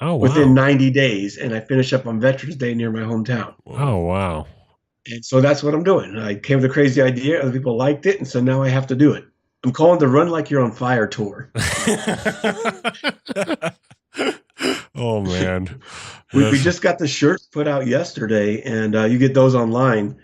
Oh, wow. Within 90 days, and I finish up on Veterans Day near my hometown. Oh, wow. And so that's what I'm doing. I came with a crazy idea. Other people liked it, and so now I have to do it. I'm calling the Run Like You're on Fire tour. Oh, man. We just got the shirts put out yesterday, and you get those online.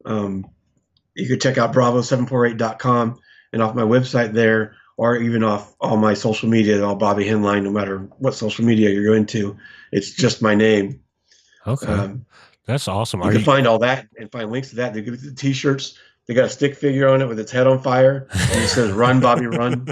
You could check out bravo748.com and off my website there, or even off all my social media, all Bobby Henline, no matter what social media you're into. It's just my name. Okay. That's awesome. You can find all that and find links to that. They give the T-shirts. They got a stick figure on it with its head on fire, and it says "Run, Bobby, run."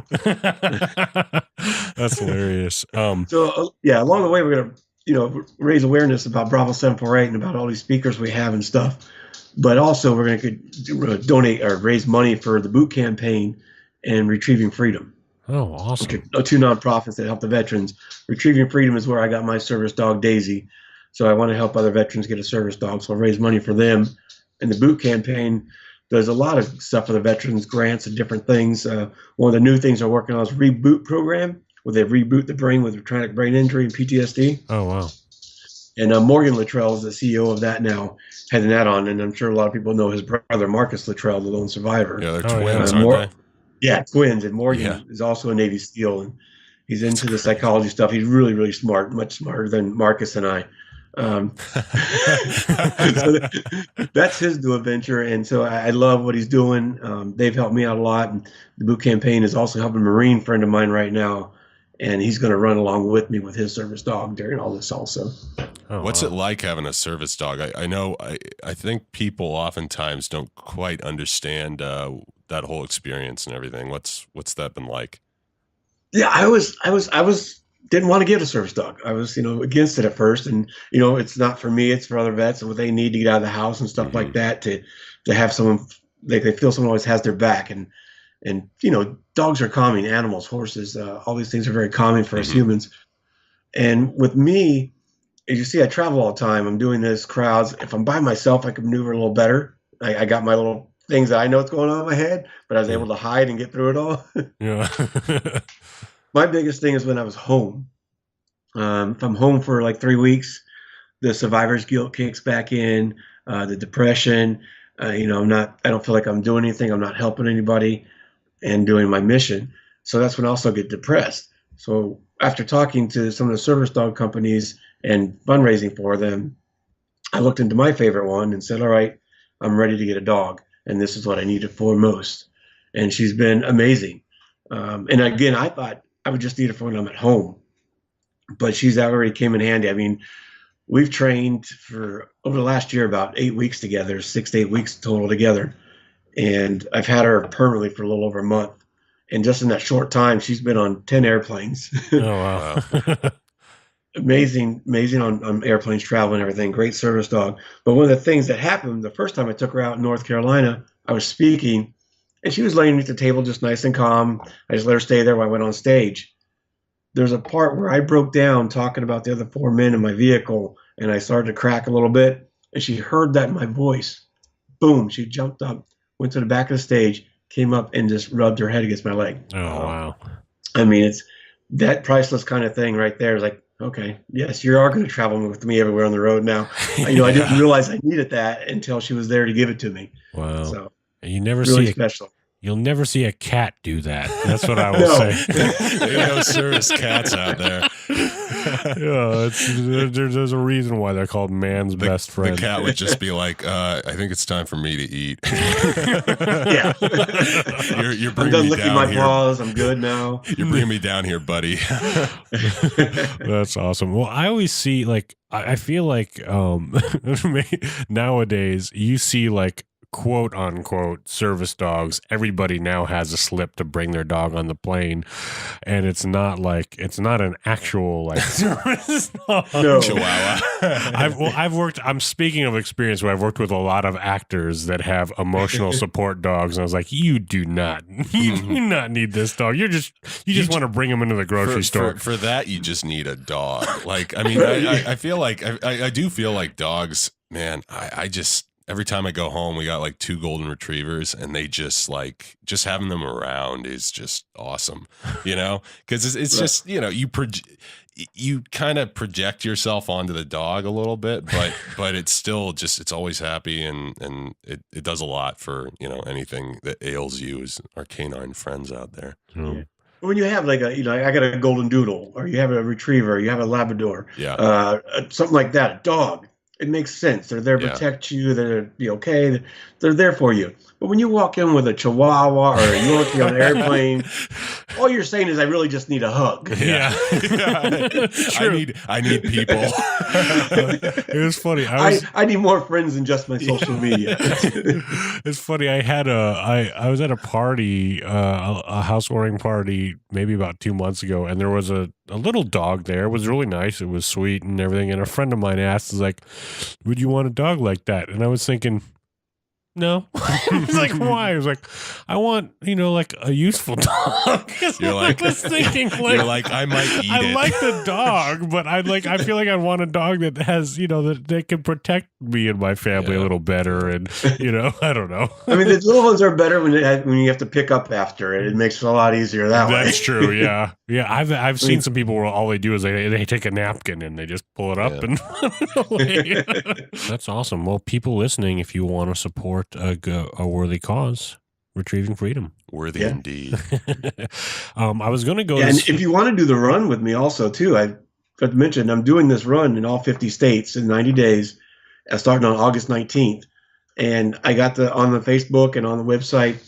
That's hilarious. So along the way, we're gonna raise awareness about Bravo 748 and about all these speakers we have and stuff. But also, we're gonna donate or raise money for the boot campaign and Retrieving Freedom. Oh, awesome! Two nonprofits that help the veterans. Retrieving Freedom is where I got my service dog Daisy. So I want to help other veterans get a service dog. So I'll raise money for them. And the boot campaign does a lot of stuff for the veterans, grants and different things. One of the new things they're working on is Reboot program, where they reboot the brain with traumatic brain injury and PTSD. Oh, wow. And Morgan Luttrell is the CEO of that now, heading that on. And I'm sure a lot of people know his brother, Marcus Luttrell, the lone survivor. Yeah, they're twins, aren't they? Yeah, twins. And Morgan is also a Navy SEAL, and he's into the psychology stuff. He's really, really smart, much smarter than Marcus and I. So that's his new adventure, and so I love what he's doing. They've helped me out a lot, and the boot campaign is also helping a Marine friend of mine right now, and he's going to run along with me with his service dog during all this also. Oh, what's it like having a service dog? I know I think people oftentimes don't quite understand that whole experience and everything. What's that been like? Yeah, I was didn't want to get a service dog. I was, against it at first, and it's not for me. It's for other vets and what they need to get out of the house and stuff like that. To have someone they feel someone always has their back, and dogs are calming animals, horses, all these things are very calming for us humans. And with me, as you see, I travel all the time. I'm doing this crowds. If I'm by myself, I can maneuver a little better. I got my little things that I know what's going on in my head, but I was able to hide and get through it all. Yeah. My biggest thing is when I was home. If I'm home for like 3 weeks, the survivor's guilt kicks back in, the depression. I don't feel like I'm doing anything. I'm not helping anybody and doing my mission. So that's when I also get depressed. So after talking to some of the service dog companies and fundraising for them, I looked into my favorite one and said, all right, I'm ready to get a dog. And this is what I needed for most. And she's been amazing. And again, I thought I would just need her for when I'm at home. But she's already came in handy. I mean, we've trained for over the last year about 8 weeks together, 6 to 8 weeks total together. And I've had her permanently for a little over a month. And just in that short time, she's been on 10 airplanes. Oh, wow. Amazing on airplanes, travel and everything. Great service dog. But one of the things that happened the first time I took her out in North Carolina, I was speaking, and she was laying at the table just nice and calm. I just let her stay there while I went on stage. There's a part where I broke down talking about the other 4 men in my vehicle, and I started to crack a little bit, and she heard that in my voice. Boom, she jumped up, went to the back of the stage, came up and just rubbed her head against my leg. Oh, wow. I mean, it's that priceless kind of thing right there. It's like, okay, yes, you are going to travel with me everywhere on the road now. I didn't realize I needed that until she was there to give it to me. Wow. So you never really see special. You'll never see a cat do that. That's what I will No. say. There ain't no service cats out there. Yeah, there's a reason why they're called man's best friend. The cat would just be like, I think it's time for me to eat. Yeah. You're I'm bringing done me licking down my here. paws. I'm good now. You're bringing me down here, buddy. That's awesome. Well, I always see like I feel like nowadays you see like quote unquote service dogs. Everybody now has a slip to bring their dog on the plane, and it's not an actual like service dog. No. Chihuahua. I've worked. I'm speaking of experience where I've worked with a lot of actors that have emotional support dogs, and I was like, you do not need this dog. You just want to bring him into the grocery store. For that, you just need a dog. Like, I mean, I feel like I do feel like dogs, man. I just. Every time I go home, we got like 2 golden retrievers, and they just having them around is just awesome, you know? Because it's just, you know, you kind of project yourself onto the dog a little bit, but it's still just, it's always happy, and it does a lot for, you know, anything that ails you as our canine friends out there. Yeah. When you have like I got a golden doodle, or you have a retriever, you have a Labrador, something like that, a dog. It makes sense. They're there to protect you. They're be okay. They're there for you. But when you walk in with a Chihuahua or a Yorkie on an airplane, all you're saying is, I really just need a hug. Yeah. I need people. It was funny. I need more friends than just my social media. It's funny. I was at a party, a housewarming party, maybe about 2 months ago, and there was a little dog there. It was really nice. It was sweet and everything. And a friend of mine asked, like, would you want a dog like that? And I was thinking, no. I was like, why? I was like, I want, like a useful dog. You're like, I was thinking, I might eat it. I like the dog, but I feel like I want a dog that has, that can protect me and my family a little better. And, I don't know. I mean, the little ones are better when you have to pick up after it. It makes it a lot easier that way. That's true. Yeah. Yeah. I've seen some people where all they do is they take a napkin and they just pull it up and away. That's awesome. Well, people listening, if you want to support a worthy cause, retrieving freedom. Worthy indeed. I was going to go. And if you want to do the run with me also, too, I forgot to mention, I'm doing this run in all 50 states in 90 days, starting on August 19th. And I got on the Facebook and on the website,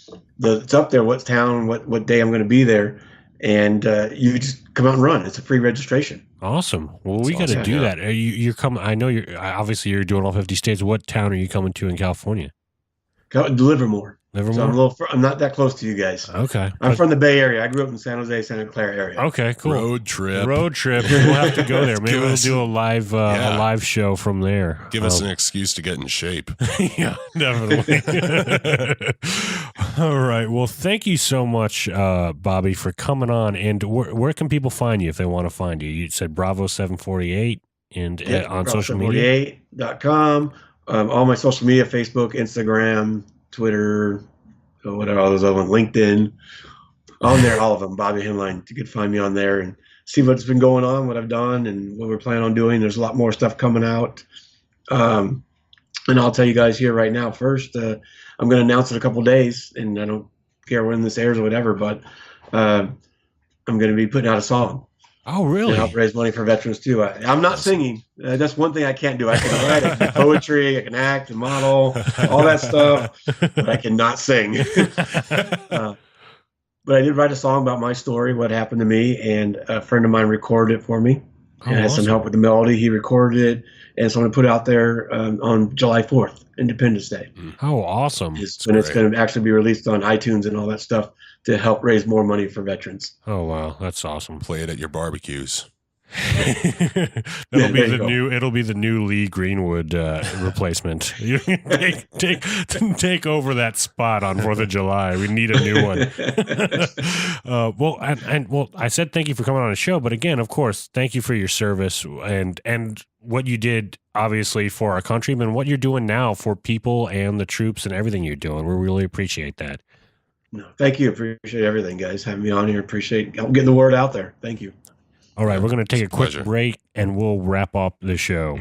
it's up there, what town, what day I'm going to be there. And you just come out and run. It's a free registration. Awesome. Well, we got to do that. You're coming. I know you're doing all 50 states. What town are you coming to in California? Livermore. Livermore. So I'm not that close to you guys. Okay. I'm from the Bay Area. I grew up in San Jose, Santa Clara area. Okay, cool. Road trip. We'll have to go there. Maybe we'll do a live show from there. Give us an excuse to get in shape. Yeah, definitely. All right. Well, thank you so much, Bobby, for coming on. And where can people find you if they want to find you? You said Bravo 748 and on social media. Bravo748.com. All my social media: Facebook, Instagram, Twitter, whatever, all those other ones, LinkedIn. On there, all of them, Bobby Henline. You can find me on there and see what's been going on, what I've done, and what we're planning on doing. There's a lot more stuff coming out. And I'll tell you guys here right now, first, I'm going to announce in a couple days, and I don't care when this airs or whatever, but I'm going to be putting out a song. Oh, really? To help raise money for veterans, too. I'm not singing. That's one thing I can't do. I can write, I can do poetry, I can act and model, all that stuff, but I cannot sing. But I did write a song about my story, what happened to me, and a friend of mine recorded it for me. And I had some help with the melody. He recorded it, and so I'm going to put it out there on July 4th, Independence Day. Oh, awesome. It's going to actually be released on iTunes and all that stuff to help raise more money for veterans. Oh, wow. That's awesome. Play it at your barbecues. It'll be the new Lee Greenwood replacement. You take over that spot on 4th of July. We need a new one. Well, I said thank you for coming on the show, but again, of course, thank you for your service and what you did, obviously, for our countrymen, what you're doing now for people and the troops and everything you're doing. We really appreciate that. No, thank you. Appreciate everything, guys. Having me on here. Appreciate getting the word out there. Thank you. All right, we're going to take a quick break, and we'll wrap up the show.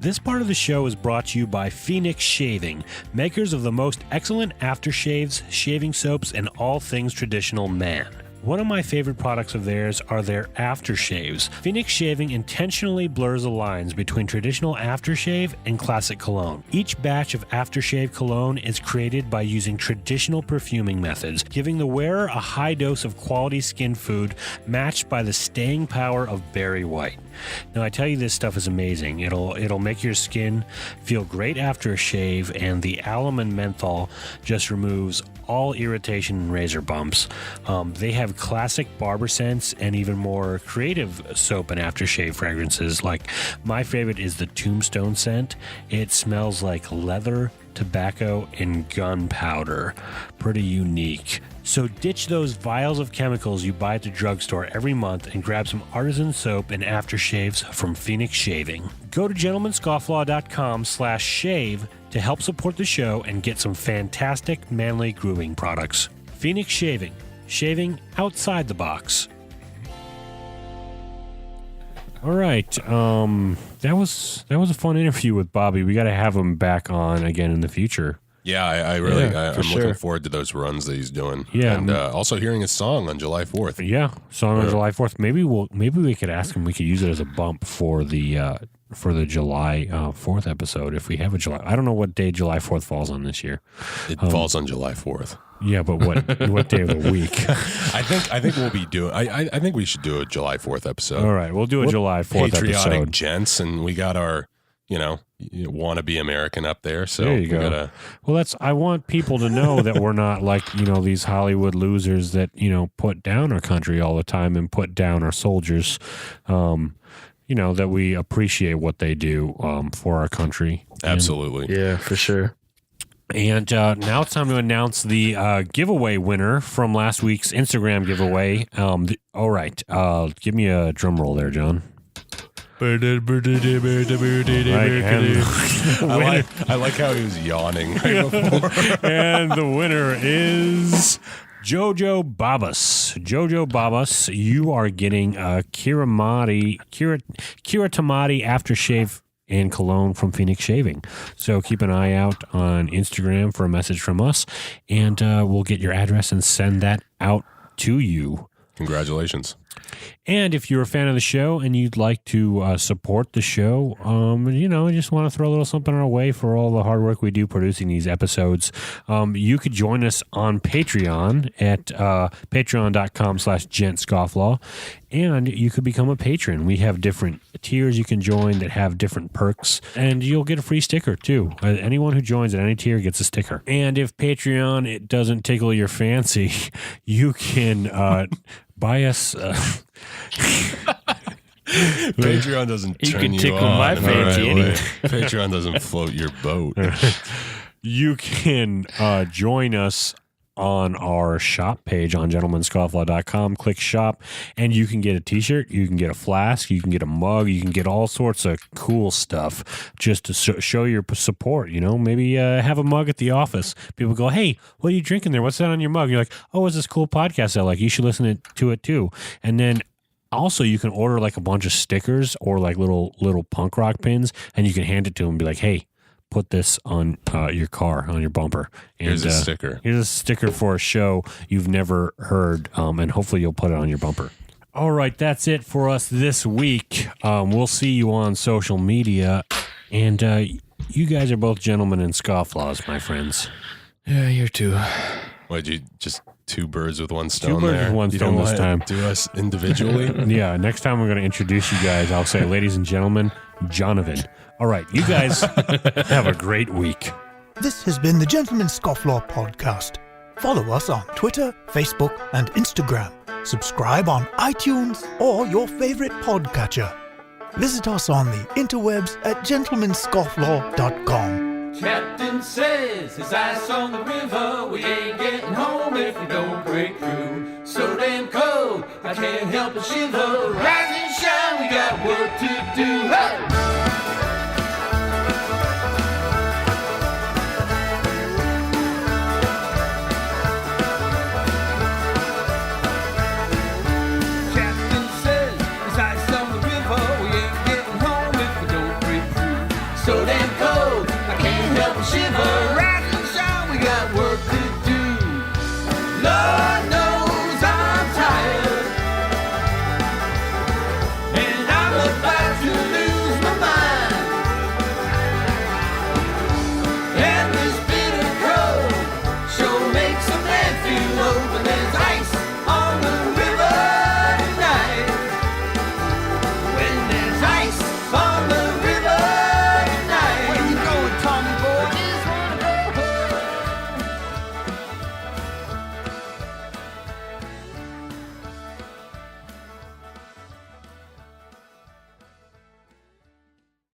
This part of the show is brought to you by Phoenix Shaving, makers of the most excellent aftershaves, shaving soaps, and all things traditional man. One of my favorite products of theirs are their aftershaves. Phoenix Shaving intentionally blurs the lines between traditional aftershave and classic cologne. Each batch of aftershave cologne is created by using traditional perfuming methods, giving the wearer a high dose of quality skin food matched by the staying power of berry white. Now, I tell you, this stuff is amazing. It'll make your skin feel great after a shave, and the alum and menthol just removes all irritation and razor bumps. They have classic barber scents and even more creative soap and aftershave fragrances. Like, my favorite is the Tombstone scent. It smells like leather, tobacco, and gunpowder. Pretty unique. So ditch those vials of chemicals you buy at the drugstore every month and grab some artisan soap and aftershaves from Phoenix Shaving. Go to gentlemanscofflaw.com/shave to help support the show and get some fantastic manly grooming products. Phoenix Shaving. Shaving outside the box. All right. That was a fun interview with Bobby. We got to have him back on again in the future. Yeah, I'm looking forward to those runs that he's doing. Yeah, and also hearing his song on July 4th. Yeah, song on July 4th. Maybe we could ask him. We could use it as a bump for the July 4th episode if we have a July. I don't know what day July 4th falls on this year. It falls on July 4th. Yeah, but what day of the week? I think we'll be doing. I think we should do a July 4th episode. All right, we'll do a July 4th patriotic episode. gents, and we got our wannabe American up there. So there you go. Well, I want people to know that we're not like these Hollywood losers that put down our country all the time and put down our soldiers. That we appreciate what they do for our country. Absolutely. Yeah, for sure. And now it's time to announce the giveaway winner from last week's Instagram giveaway. All right. Give me a drum roll there, John. I like how he was yawning right before. And the winner is Jojo Babas. Jojo Babas, you are getting a Kiratamati aftershave and cologne from Phoenix Shaving. So keep an eye out on Instagram for a message from us, and we'll get your address and send that out to you. Congratulations. And if you're a fan of the show and you'd like to support the show, just want to throw a little something our way for all the hard work we do producing these episodes, you could join us on Patreon at patreon.com/gentscofflaw, and you could become a patron. We have different tiers you can join that have different perks, and you'll get a free sticker too. Anyone who joins at any tier gets a sticker. And if Patreon it doesn't tickle your fancy, you can buy us. Patreon doesn't turn you tickle on. my fancy anyway. Patreon doesn't float your boat. You can join us on our shop page on gentlemanscofflaw.com. Click shop, and you can get a t-shirt, you can get a flask, you can get a mug, you can get all sorts of cool stuff just to show your support. Maybe have a mug at the office. People go, hey, what are you drinking there? What's that on your mug? You're like, oh, it's this cool podcast I like. You should listen to it too. And then also, you can order like a bunch of stickers or like little punk rock pins, and you can hand it to them and be like, hey, put this on your car, on your bumper. And, here's a sticker. Here's a sticker for a show you've never heard, and hopefully you'll put it on your bumper. All right, that's it for us this week. We'll see you on social media, and you guys are both gentlemen and scofflaws, my friends. Yeah, you're too. What, you just two birds with one stone? With one stone this time. Do us individually? Yeah, next time we're going to introduce you guys, I'll say, ladies and gentlemen, Jonathan. All right, you guys have a great week. This has been the Gentleman's Scofflaw podcast. Follow us on Twitter, Facebook, and Instagram. Subscribe on iTunes or your favorite podcatcher. Visit us on the interwebs at gentlemanscofflaw.com. Captain says his ice on the river. We ain't getting home if we don't break through. So damn cold, I can't help but shiver. Rise and shine, we got work to do. Hey!